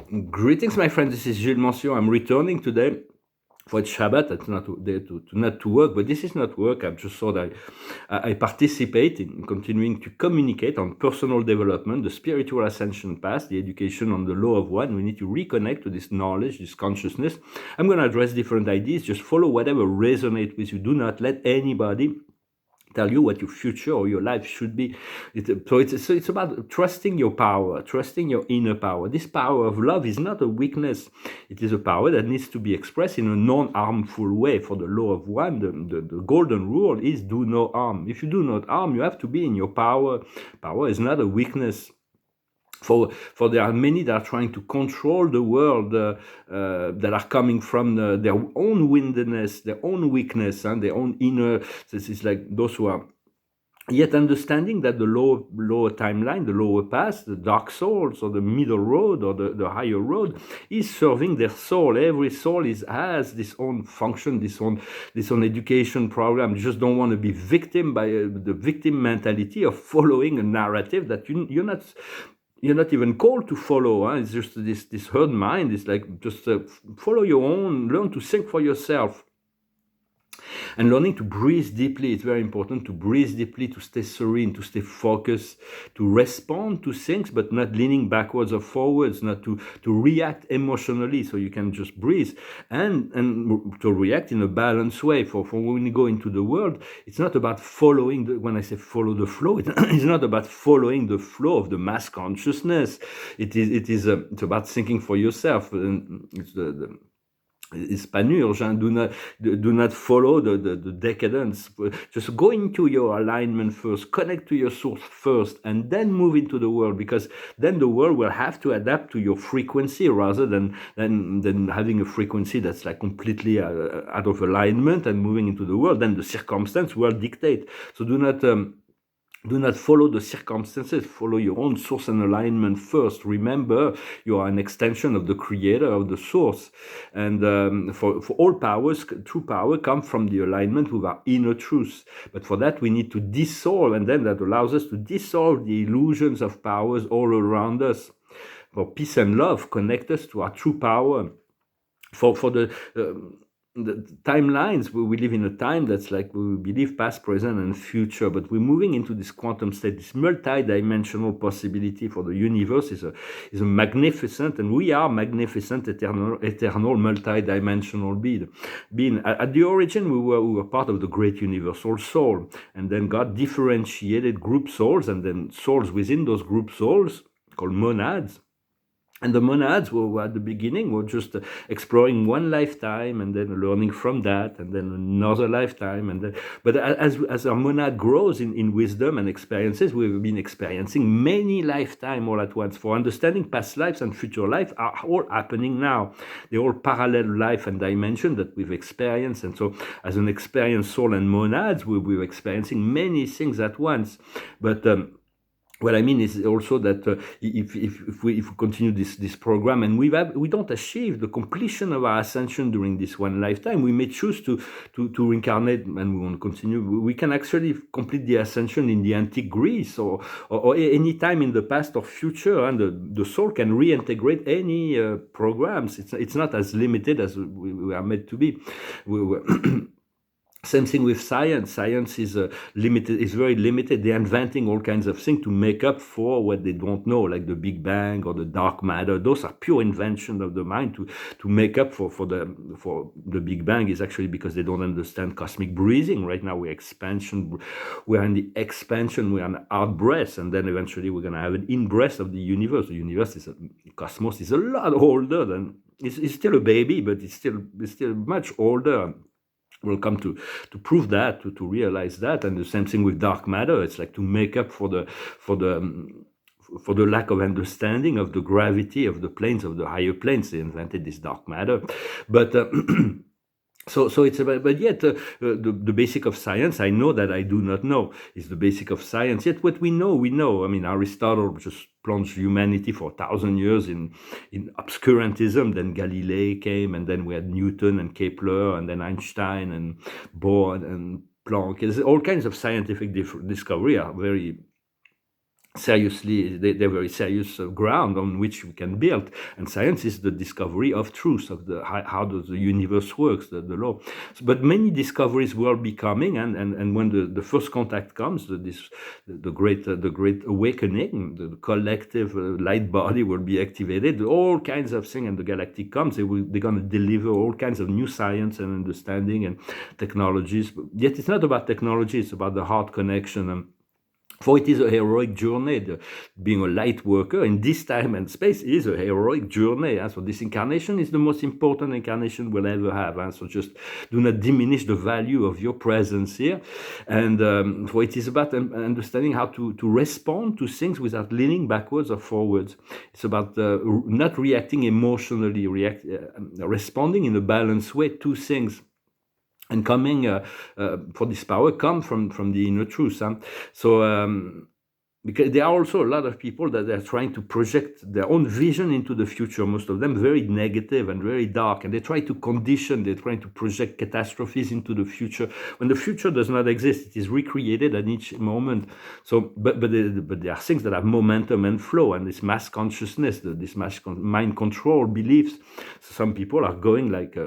Greetings, my friend. This is Gilles Mencio. I'm returning today for it's Shabbat. It's not day to not to work, but this is not work. I just thought I participate in continuing to communicate on personal development, the spiritual ascension path, the education on the law of one. We need to reconnect to this knowledge, this consciousness. I'm going to address different ideas. Just follow whatever resonates with you. Do not let anybody tell you what your future or your life should be. So it's about trusting your power, trusting your inner power. This power of love is not a weakness. It is a power that needs to be expressed in a non-harmful way. For the law of one, the golden rule is do no harm. If you do not harm, you have to be in your power. Power is not a weakness. For there are many that are trying to control the world, that are coming from their own wilderness, their own weakness, and their own inner. This is like those who are yet understanding that the lower timeline, the lower path, the dark souls or the middle road or the higher road is serving their soul. Every soul has this own function, this own education program. You just don't want to be victim by the victim mentality of following a narrative that you're not even called to follow. It's just this herd mind. It's like just follow your own, learn to think for yourself. And learning to breathe deeply, it's very important to breathe deeply, to stay serene, to stay focused, to respond to things, but not leaning backwards or forwards, not to react emotionally. So you can just breathe and to react in a balanced way. For when you go into the world, it's not about following, when I say follow the flow, it's not about following the flow of the mass consciousness. It's about thinking for yourself. And it's it's panurge, do not follow the decadence. Just go into your alignment first, connect to your source first, and then move into the world, because then the world will have to adapt to your frequency rather than having a frequency that's like completely out of alignment and moving into the world. Then the circumstance will dictate. So do not follow the circumstances, follow your own source and alignment first. Remember, you are an extension of the creator, of the source. And for all powers, true power comes from the alignment with our inner truth. But for that, we need to dissolve, and then that allows us to dissolve the illusions of powers all around us. For peace and love connect us to our true power. For the timelines, we live in a time that's like we believe past, present, and future, but we're moving into this quantum state. This multi-dimensional possibility for the universe is a magnificent, and we are magnificent, eternal multi-dimensional being. At the origin, we were part of the great universal soul, and then God differentiated group souls, and then souls within those group souls called monads. And the monads were at the beginning were just exploring one lifetime and then learning from that, and then another lifetime, and then. But as our monad grows in wisdom and experiences, we've been experiencing many lifetimes all at once. For understanding past lives and future life are all happening now. They're all parallel life and dimension that we've experienced. And so, as an experienced soul and monads, we're experiencing many things at once. But what I mean is also that if we continue this program and we don't achieve the completion of our ascension during this one lifetime, we may choose to reincarnate, and we want to continue. We can actually complete the ascension in the antique Greece or any time in the past or future, and the soul can reintegrate any programs. It's not as limited as we are meant to be. Same thing with science. Science is limited. Is very limited. They're inventing all kinds of things to make up for what they don't know, like the Big Bang or the dark matter. Those are pure invention of the mind to make up for the Big Bang. Is actually because they don't understand cosmic breathing. Right now we're expansion. We're in the expansion. We're an out breath, and then eventually we're gonna have an in breath of the universe. The universe cosmos is a lot older than. It's still a baby, but it's still much older. We'll come to prove that, to realize that. And the same thing with dark matter. It's like to make up for the lack of understanding of the gravity of the planes, of the higher planes. They invented this dark matter, but So it's about, but yet the basic of science, I know that I do not know, is the basic of science. Yet what we know, we know. I mean, Aristotle just plunged humanity for 1,000 years in obscurantism. Then Galilei came, and then we had Newton and Kepler, and then Einstein and Bohr and Planck. All kinds of scientific discovery are very they're very serious ground on which we can build. And science is the discovery of truth, of how does the universe works, the law. But many discoveries will be coming, and when the first contact comes, the great awakening, the collective light body will be activated. All kinds of things, and the galactic comes. They're going to deliver all kinds of new science and understanding and technologies. But yet, it's not about technology; it's about the heart connection. For it is a heroic journey. Being a light worker in this time and space is a heroic journey. So this incarnation is the most important incarnation we'll ever have. So just do not diminish the value of your presence here. And for it is about understanding how to respond to things without leaning backwards or forwards. It's about not reacting emotionally, responding in a balanced way to things. And coming for this power come from the inner truth. So because there are also a lot of people that are trying to project their own vision into the future, most of them very negative and very dark, and they try to condition, they're trying to project catastrophes into the future when the future does not exist. It is recreated at each moment. So but there are things that have momentum and flow, and this mass consciousness, this mind control beliefs. So some people are going like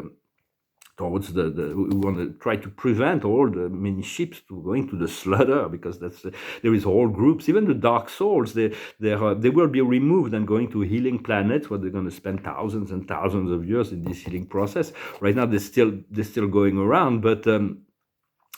towards we want to try to prevent all the many ships to going to the slaughter, because there is whole groups, even the dark souls, they will be removed and going to healing planets where they're going to spend thousands and thousands of years in this healing process. Right now they're still going around, but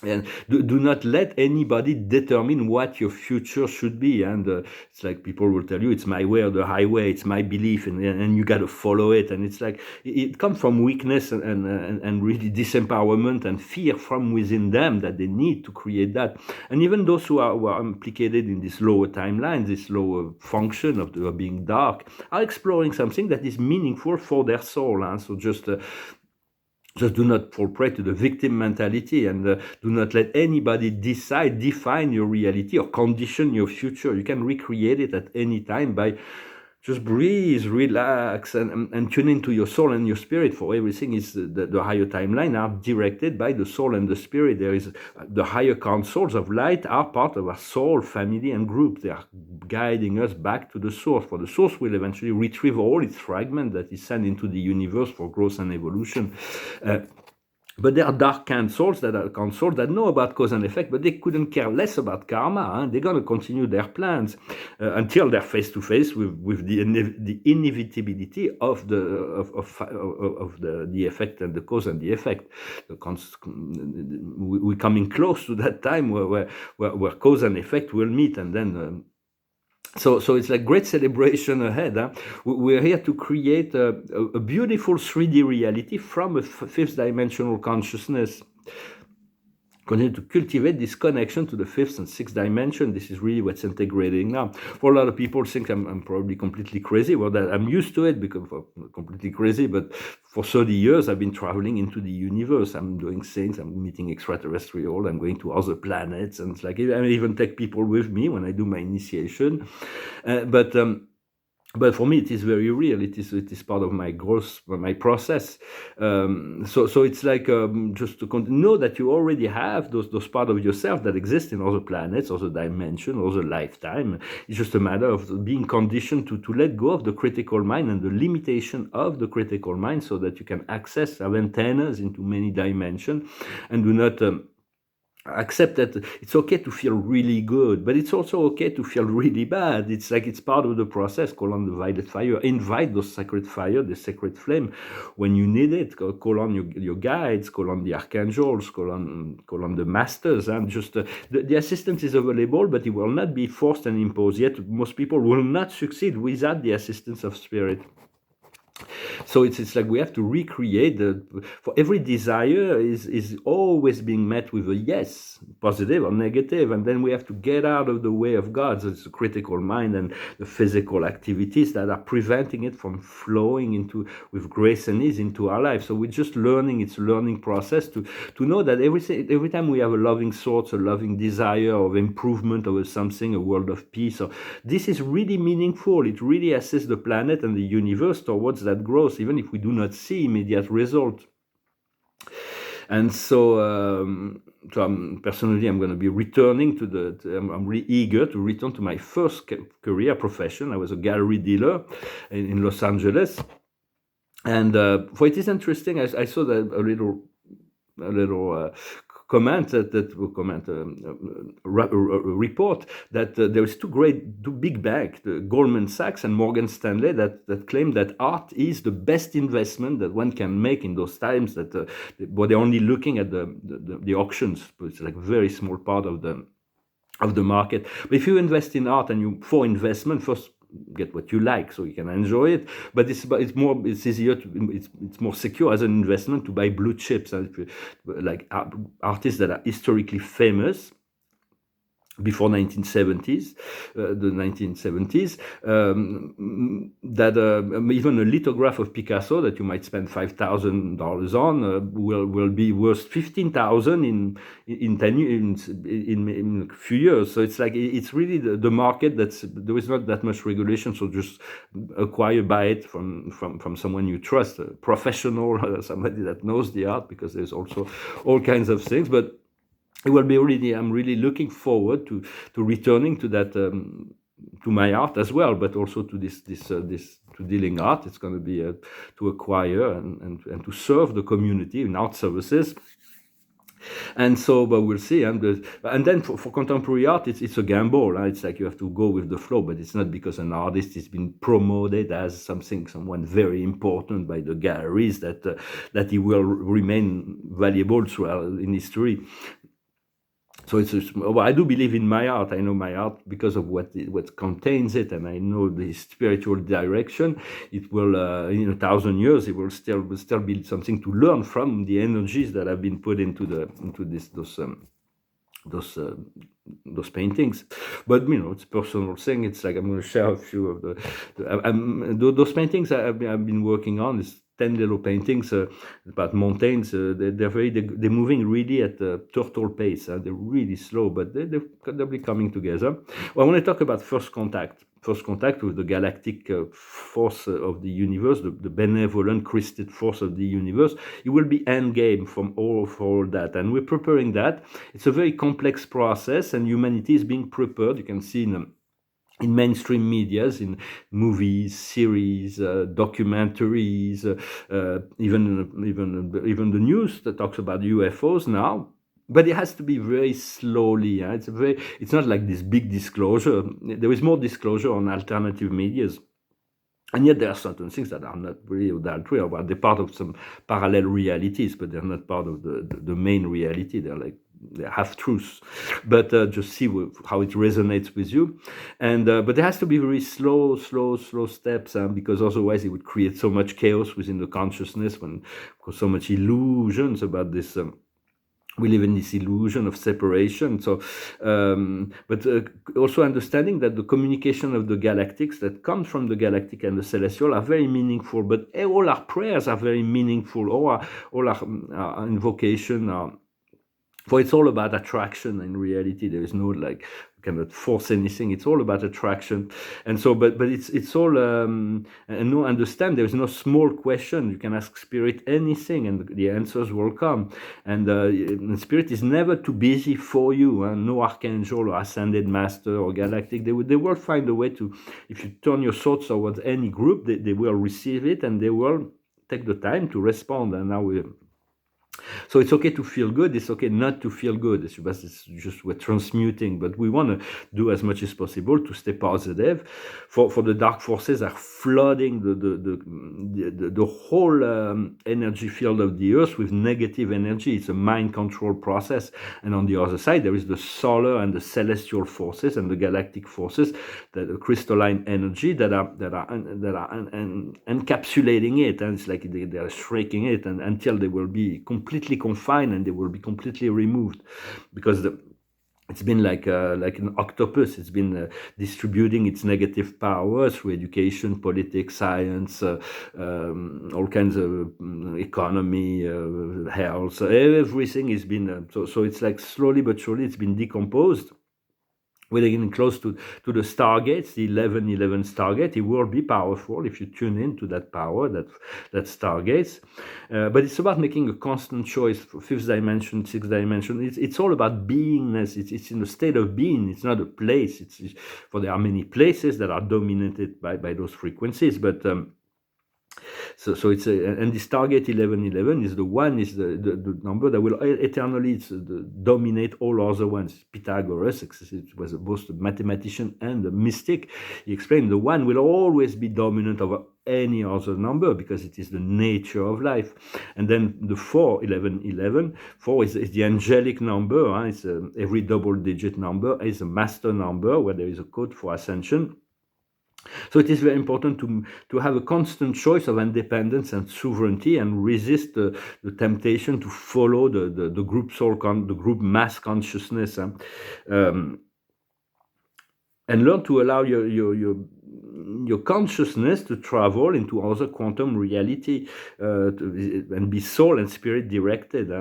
and do not let anybody determine what your future should be. And it's like people will tell you, it's my way or the highway, it's my belief, and you got to follow it. And it's like it comes from weakness and really disempowerment and fear from within them that they need to create that. And even those who are implicated in this lower timeline, this lower function of being dark, are exploring something that is meaningful for their soul. So just do not fall prey to the victim mentality, and do not let anybody define your reality or condition your future. You can recreate it at any time by just breathe, relax, and tune into your soul and your spirit. For everything is the higher timeline are directed by the soul and the spirit. There is the higher councils of light are part of our soul, family, and group. They are guiding us back to the source. For the source will eventually retrieve all its fragments that is sent into the universe for growth and evolution. But there are dark councils that know about cause and effect, but they couldn't care less about karma. They're going to continue their plans until they're face to face with the inevitability of the effect and the cause and the effect. We're coming close to that time where cause and effect will meet, and then. So it's like great celebration ahead. We're here to create a beautiful 3D reality from a fifth dimensional consciousness. Continue to cultivate this connection to the fifth and sixth dimension. This is really what's integrating now. For a lot of people, think I'm probably completely crazy. Well, that I'm used to it because I'm completely crazy. But for 30 years, I've been traveling into the universe. I'm doing things. I'm meeting extraterrestrial. I'm going to other planets, and it's like I even take people with me when I do my initiation. But for me, it is very real. It is part of my growth, my process. So it's like just to know that you already have those part of yourself that exist in other planets, other dimension, other lifetime. It's just a matter of being conditioned to let go of the critical mind and the limitation of the critical mind, so that you can have antennas into many dimensions, and do not. Accept that it's okay to feel really good, but it's also okay to feel really bad. It's like it's part of the process. Call on the violet fire. Invite those sacred fire, the sacred flame, when you need it. Call on your guides. Call on the archangels. Call on the masters. And just the assistance is available, but it will not be forced and imposed. Yet most people will not succeed without the assistance of spirit. So it's like we have to recreate for every desire is always being met with a yes, positive or negative, and then we have to get out of the way of God. So it's the critical mind and the physical activities that are preventing it from flowing with grace and ease into our life. So we're just learning. It's a learning process to know that every time we have a loving thought, a loving desire of improvement over something, a world of peace, this is really meaningful. It really assists the planet and the universe towards that growth, even if we do not see immediate result. And so personally, I'm going to be returning I'm really eager to return to my first career profession. I was a gallery dealer in Los Angeles. And for it is interesting, I saw that a little comment report that there is two big banks, Goldman Sachs and Morgan Stanley, that claim that art is the best investment that one can make in those times. But they're only looking at the auctions. It's like a very small part of the market. But if you invest in art and for investment, first get what you like so you can enjoy it, but it's easier it's more secure as an investment to buy blue chips, like artists that are historically famous before 1970s, the 1970s, that even a lithograph of Picasso that you might spend $5,000 on will be worth $15,000 in a few years. So it's like it's really the market there is not that much regulation. So just buy it from someone you trust, a professional, somebody that knows the art, because there's also all kinds of things. But it will be I'm really looking forward to returning to that, to my art as well, but also to this to dealing art. It's going to be to acquire and to serve the community in art services. And so, but we'll see. And then for contemporary art, it's a gamble. Right? It's like you have to go with the flow, but it's not because an artist is being promoted as someone very important by the galleries that he will remain valuable throughout in history. So I do believe in my art. I know my art because of what contains it, and I know the spiritual direction. It will, in 1,000 years, it will still be something to learn from the energies that have been put into those paintings. But it's a personal thing. It's like I'm going to share a few of those paintings I've been working on. Is 10 little paintings about mountains. They're moving really at a turtle pace. They're really slow, but they'll be coming together. Well, I want to talk about first contact with the galactic force of the universe, the benevolent crystal force of the universe. It will be endgame for all that, and we're preparing that. It's a very complex process, and humanity is being prepared. You can see in mainstream medias, in movies, series, documentaries, even the news that talks about UFOs now. But it has to be very slowly. It's not like this big disclosure. There is more disclosure on alternative medias. And yet there are certain things that are not really adultery, or they're part of some parallel realities, but they're not part of the main reality. They're half-truths. But just see how it resonates with you. And but there has to be very slow steps, because otherwise it would create so much chaos within the consciousness, because so much illusions about this. We live in this illusion of separation. So, but also understanding that the communication of the galactics that comes from the galactic and the celestial are very meaningful. But all our prayers are very meaningful. All our invocation are. For it's all about attraction. In reality, there is no cannot force anything. It's all about attraction, and so. But it's all and no understand. There is no small question. You can ask Spirit anything, and the answers will come. And Spirit is never too busy for you. No archangel or ascended master or galactic. They will find a way to. If you turn your thoughts towards any group, they will receive it, and they will take the time to respond. And now so it's okay to feel good. It's okay not to feel good. It's just we're transmuting, but we want to do as much as possible to stay positive. For the dark forces are flooding the whole energy field of the earth with negative energy. It's a mind control process. And on the other side, there is the solar and the celestial forces and the galactic forces, the crystalline energy that are encapsulating it, and it's like they are shrinking it, and until they will be completely confined, and they will be completely removed, because it's been like an octopus. It's been distributing its negative power through education, politics, science, all kinds of economy, health. Everything has been so it's like slowly but surely it's been decomposed. we're getting close to the stargates, the 1111 stargate. It will be powerful if you tune into that power, that stargates. But it's about making a constant choice for fifth dimension, sixth dimension. It's all about beingness. It's in a state of being. It's not a place. For there are many places that are dominated by those frequencies, but so it's and this target 1111 is the number that will eternally dominate all other ones. Pythagoras was both a mathematician and a mystic. He explained the one will always be dominant over any other number because it is the nature of life. And then the 4, 1111, 4 is the angelic number. It's every double digit number is a master number where there is a code for ascension. So it is very important to have a constant choice of independence and sovereignty and resist the temptation to follow the group soul, the group mass consciousness, and learn to allow your consciousness to travel into other quantum reality and be soul and spirit directed.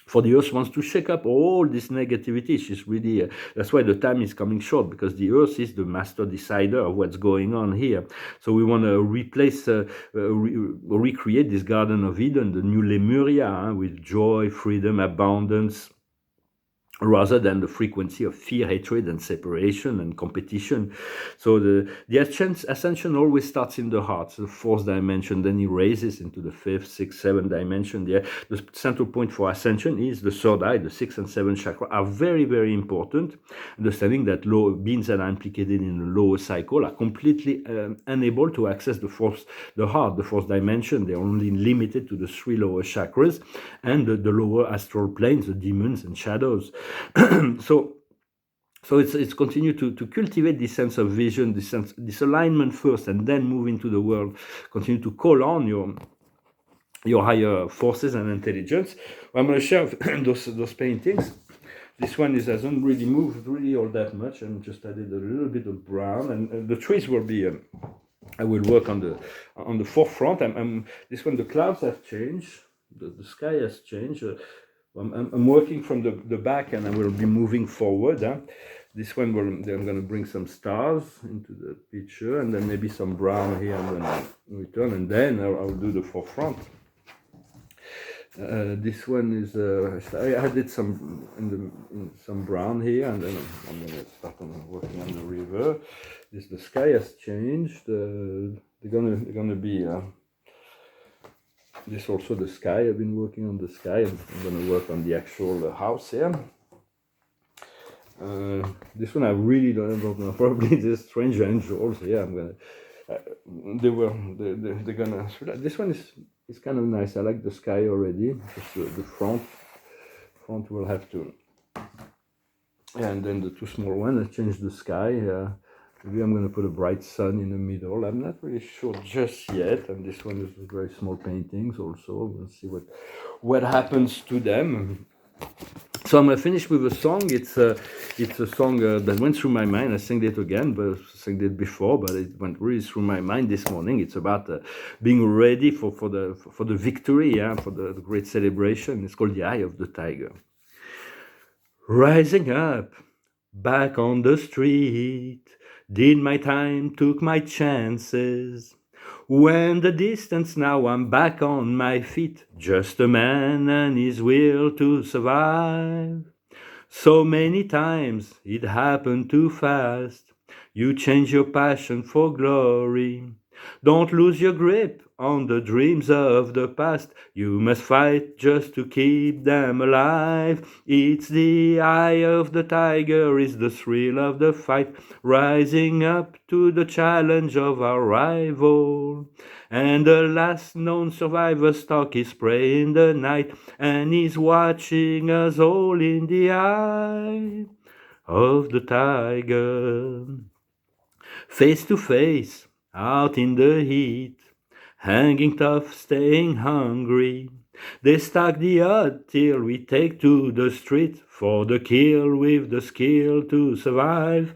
For the Earth wants to shake up all this negativity. She's really, that's why the time is coming short, because the Earth is the master decider of what's going on here. So we want to replace, recreate this Garden of Eden, the new Lemuria, with joy, freedom, abundance, rather than the frequency of fear, hatred, and separation and competition. So the ascension always starts in the heart, the fourth dimension, then it raises into the fifth, sixth, seventh dimension. The central point for ascension is the third eye. The sixth and seventh chakra are very, very important. Understanding that beings that are implicated in the lower cycle are completely unable to access the fourth dimension. They're only limited to the 3 lower chakras and the lower astral planes, the demons and shadows. So it's continue to cultivate this sense of vision, this alignment first, and then move into the world. Continue to call on your higher forces and intelligence. I'm going to share those paintings. This one hasn't really moved all that much, and just added a little bit of brown. And the trees will be. I will work on the forefront. This one, the clouds have changed. The sky has changed. I'm working from the back, and I will be moving forward. This one, I'm going to bring some stars into the picture, and then maybe some brown here. I'm going to return, and then I'll do the forefront. This one is I added some brown here, and then I'm going to start working on the river. The sky has changed. They're gonna be. This also the sky. I've been working on the sky, and I'm going to work on the actual house here. This one I really don't know. Probably the strange angels here. I'm gonna. They're gonna. This one is kind of nice. I like the sky already. Just the front will have to. And then the 2 small ones. I changed the sky. Maybe I'm going to put a bright sun in the middle. I'm not really sure just yet. And this one is very small paintings also. We'll see what happens to them. So I'm going to finish with a song. It's a song that went through my mind. I sang it again, but I sang it before, but it went really through my mind this morning. It's about being ready for the victory, for the great celebration. It's called The Eye of the Tiger. Rising up, back on the street, did my time, took my chances. When the distance, now I'm back on my feet, just a man and his will to survive. So many times it happened too fast. You change your passion for glory. Don't lose your grip on the dreams of the past. You must fight just to keep them alive. It's the eye of the tiger, is the thrill of the fight, rising up to the challenge of our rival. And the last known survivor stalks his prey in the night, and he's watching us all in the eye of the tiger. Face to face, out in the heat, hanging tough, staying hungry. They stack the odd till we take to the street for the kill with the skill to survive.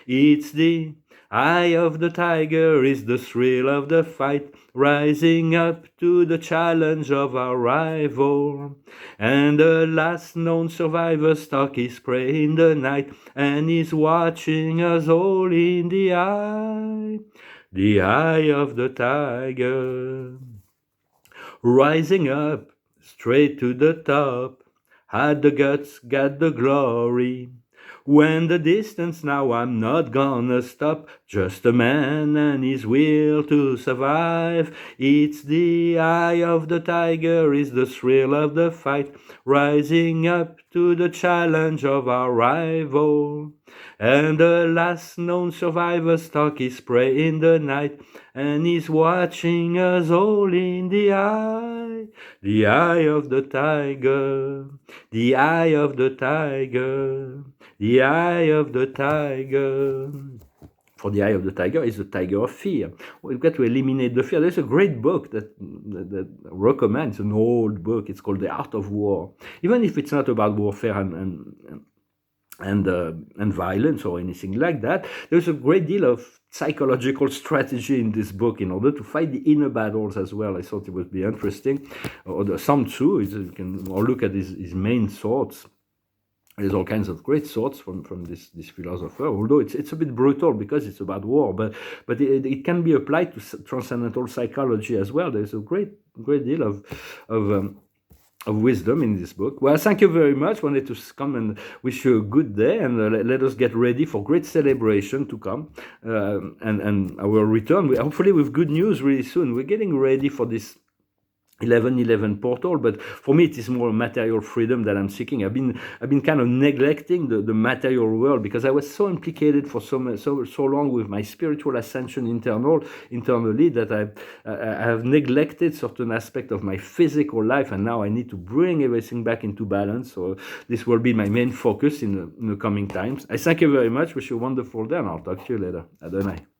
It's the Eye of the tiger is the thrill of the fight, rising up to the challenge of our rival. And the last known survivor stalks his prey in the night, and is watching us all in the eye of the tiger. Rising up, straight to the top, had the guts, got the glory. When the distance now, I'm not gonna stop. Just a man and his will to survive. It's the eye of the tiger, is the thrill of the fight, rising up to the challenge of our rival. And the last known survivor stalks his prey in the night, and he's watching us all in the eye of the tiger, the eye of the tiger, the eye of the tiger. For the eye of the tiger is the tiger of fear. We've got to eliminate the fear. There's a great book that I recommend. It's an old book. It's called The Art of War. Even if it's not about warfare and violence or anything like that, there's a great deal of psychological strategy in this book in order to fight the inner battles as well. I thought it would be interesting. Or Sun Tzu, you can look at his main thoughts. There's all kinds of great thoughts from this philosopher, although it's a bit brutal because it's about war, but it can be applied to transcendental psychology as well. There's a great deal of wisdom in this book. Well, thank you very much. Wanted to come and wish you a good day, and let us get ready for great celebration to come, and our return. Hopefully with good news really soon. We're getting ready for this 11.11 portal, but for me it is more material freedom that I'm seeking. I've been kind of neglecting the material world because I was so implicated for so long with my spiritual ascension internally that I have neglected certain aspect of my physical life, and now I need to bring everything back into balance. So this will be my main focus in the coming times. I thank you very much. Wish you a wonderful day, and I'll talk to you later. Adonai.